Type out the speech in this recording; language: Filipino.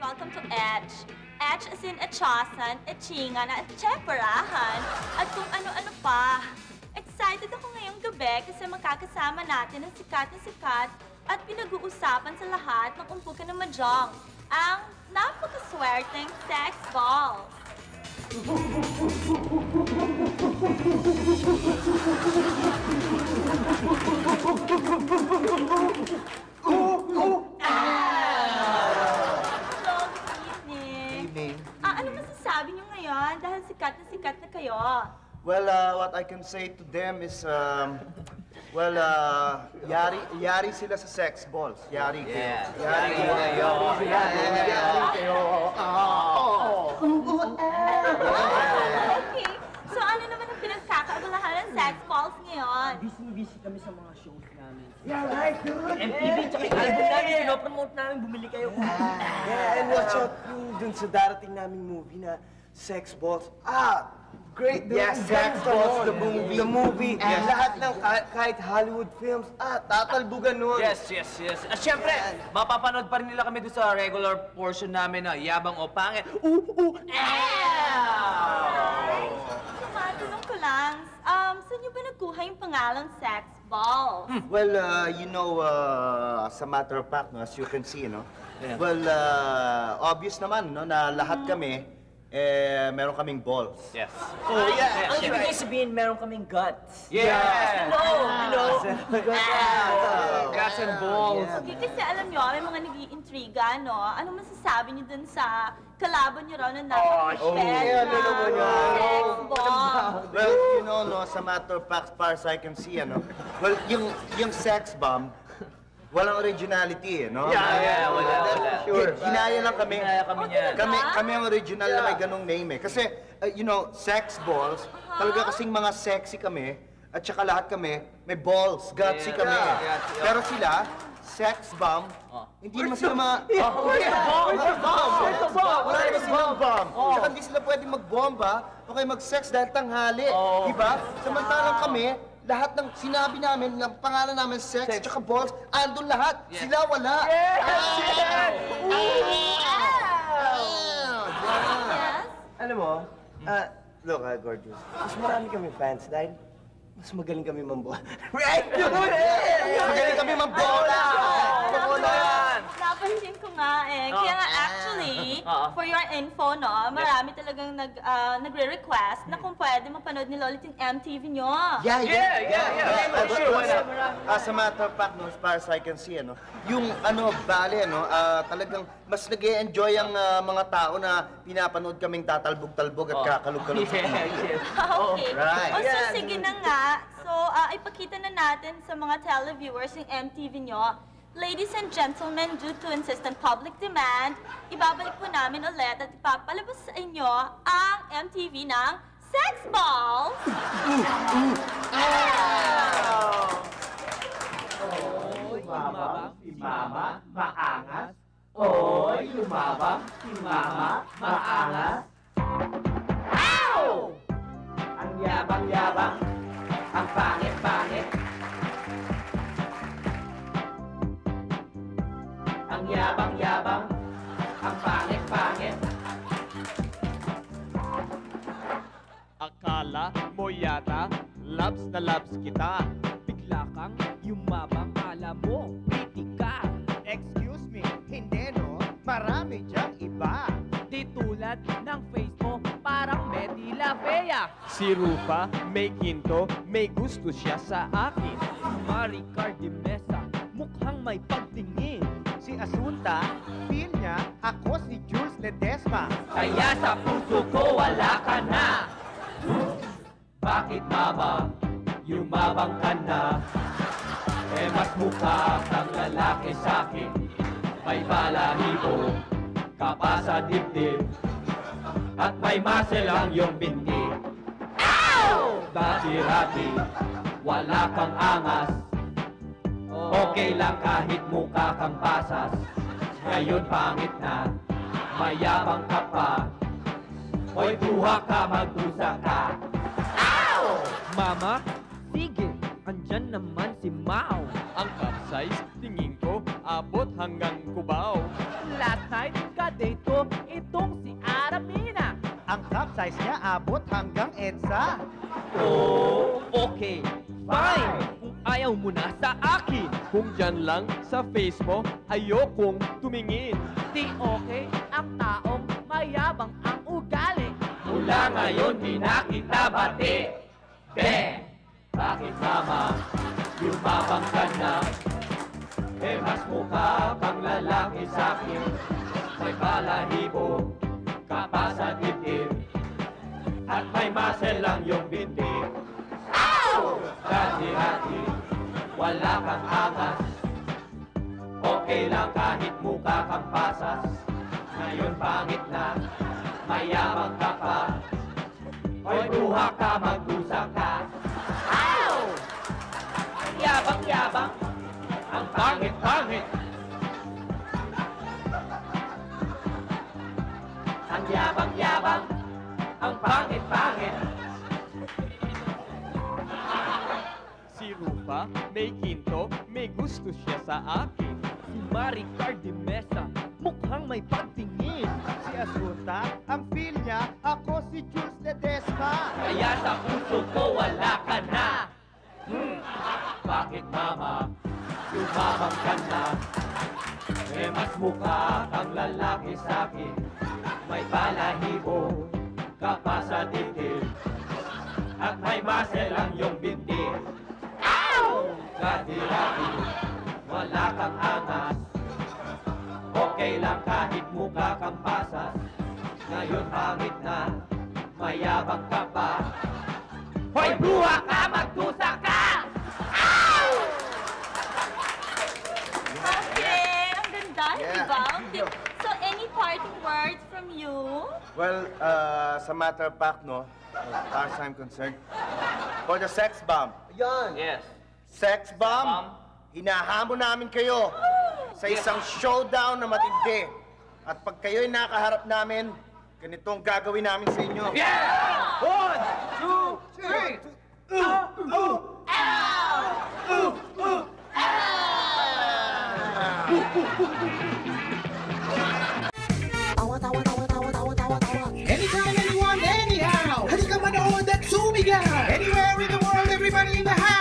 welcome to Edge. Edge as in etchasan, etchingan, at tseparahan, at kung ano-ano pa. Excited ako ngayong gabi kasi makakasama natin ang sikat na sikat at pinag-uusapan sa lahat ng umpukan ng Mahjong, ang napakaswerteng sex balls. Ano masasabi niyo ngayon dahil sikat na kayo? Well, what I can say to them is, yari sila sa sex balls. Yari kayo. Yari kayo. Okay. So ano naman ang pinagkakaabalahan ng sex balls ngayon? Busy kami sa mga shows namin. Yeah, right, dude. MTV, tsaka yung album namin, pinopromote namin, bumili kayo. Yeah, and watch out yung dun sa darating naming movie na Sex Balls. Great, dude. Yes, Sex Balls, the movie. The movie. Yes. Lahat ng kahit Hollywood films, tatalbugan nun. Yes. At syempre, mapapanood pa rin nila kami doon sa regular portion namin na Yabang o Pangit. Tumatanong ko lang, saan niyo ba nagkuha yung pangalang sex balls? Well, you know, as a matter of fact, no, as you can see, no? Yeah. Well, obvious naman, no, na lahat kami, meron kaming balls. Yes. Oh, yeah. Ang ibig sabihin, meron kaming guts. Yeah. No. Guts and balls. Okay, kasi alam niyo, may mga nag-iintriga, no? Ano masasabi niyo dun sa kalaban niyo raw na napaka-share na sex bomb? Well, you know, no, as a matter of fact, as far as I can see, ano, well, yung sex bomb, walang originality, no? Yeah, wala. Sure. Ginaya lang kami. Ginaya kami niyan. Kami ang original na may ganong name, eh. Kasi, you know, sex balls, talaga kasing mga sexy kami, at saka lahat kami, may balls, gutsy kami. Pero sila, sex bomb, hindi naman sila mga... Where's the bomb? Wala naman silang bomb. Tsaka hindi sila pwedeng mag-bomba o kaya mag-sex dahil tanghali. Diba? Samantalang kami, lahat ng sinabi namin, ng pangalan namin, sex, tsaka balls, andun lahat. Sila wala. Alam mo, look, gorgeous. Mas marami kami fans dahil mas magaling kami mambola. Right, dude? Magaling kami mambola! Napansin ko nga eh. Kaya nga actually, for your info, no, marami talagang nagre-request na kung pwede mapanood nila ulit yung MTV nyo. Yeah. Sure, why not? As a matter of fact, no, as far as I can see, ano, yung bale, no, talagang mas nag-e-enjoy ang mga tao na pinapanood kaming tatalbog-talbog at kakalog-kalog. Okay. Right. O so, sige na nga. So, ipakita na natin sa mga televiewers yung MTV nyo. Ladies and gentlemen, due to insistent public demand, ibabalik po namin ulit at ipapalabas sa inyo ang MTV ng Sex Balls! Yumabang si Mama, maangas. Oy, yumabang si Mama, maangas. Ow! Ang yabang-yabang, ang pangit-pangit. Ang yabang-yabang, ang pangit-pangit. Akala mo yata, loves na loves kita. Bigla kang yumabang, kala mo, pretty ka. Excuse me, hindi no? Marami dyang iba. Di tulad ng face mo, parang Betty La Fea. Si Rufa, may ginto, may gusto siya sa akin. Maricar de Mesa, mukhang may pagtingin. Si Asunta, feel niya ako si Jules Ledesma. Kaya sa puso ko wala ka na. Bakit mama, yumabang ka na? Eh mas mukha kang lalaki sa'kin. May balahibo ka pa sa dibdib, at may muscle ang iyong binti. Ow! Dati-rati, wala kang angas. Okay lang kahit mukha kang pasas. Ngayon pangit na, mayabang ka pa. Hoy, buha ka, mag-usa ka. Ow! Mama, sige, andyan naman si Mao. Ang cup size, tingin ko, abot hanggang Cubao. Last night, ka-date size niya abot hanggang EDSA. Oh, okay. Fine! Kung ayaw mo na sa akin. Kung dyan lang sa face mo, ayokong tumingin. Di okay ang taong mayabang ang ugali. Mula ngayon di na kita bati. Be, bakit mama, yumabang ka na? Eh mas mukha kang lalaki sa'kin. May balahibo ka pa sa dibdib. At may muscle lang yung binti. Hati-hati, wala kang angas. Okay lang kahit mukha kang pasas. Ngayon pangit na, mayabang ka pa. Hoy, buha ka, magdusa ka. Ow! Yabang-yabang, ang pangit-pangit. Ang yabang-yabang, ang pangit-pangit. Si Rufa, may kinto, may gusto siya sa akin. Si Maricar de Mesa, mukhang may pagtingin. Si Asunta, ang feel niya, ako si Jules Ledesma. Kaya sa puso ko wala ka na. Bakit mama, yumabang ka na? Eh mas mukha kang lalaki sa'kin. May balahibo ka pa sa dibdib. At may muscle lang yung binti. Gati-gati, wala kang angas. Okay lang kahit mukha kang pasas. Ngayon pangit na, mayabang ka pa. Hoy, buha ka, magdusa ka! Okay, ang ganda, Yeah. di ba? So, any parting words from you? Well, sa matter of fact, no, as far as I'm concerned, for the sex bomb, Yes. sex bomb, hinahamon namin kayo sa isang showdown na matindi. At pag kayo'y nakaharap namin, ganitong gagawin namin sa inyo. Yeah! 1, 2, 3! Anytime, anyone, anyhow. Halika manood at sumigaw. Anywhere in the world, everybody in the house.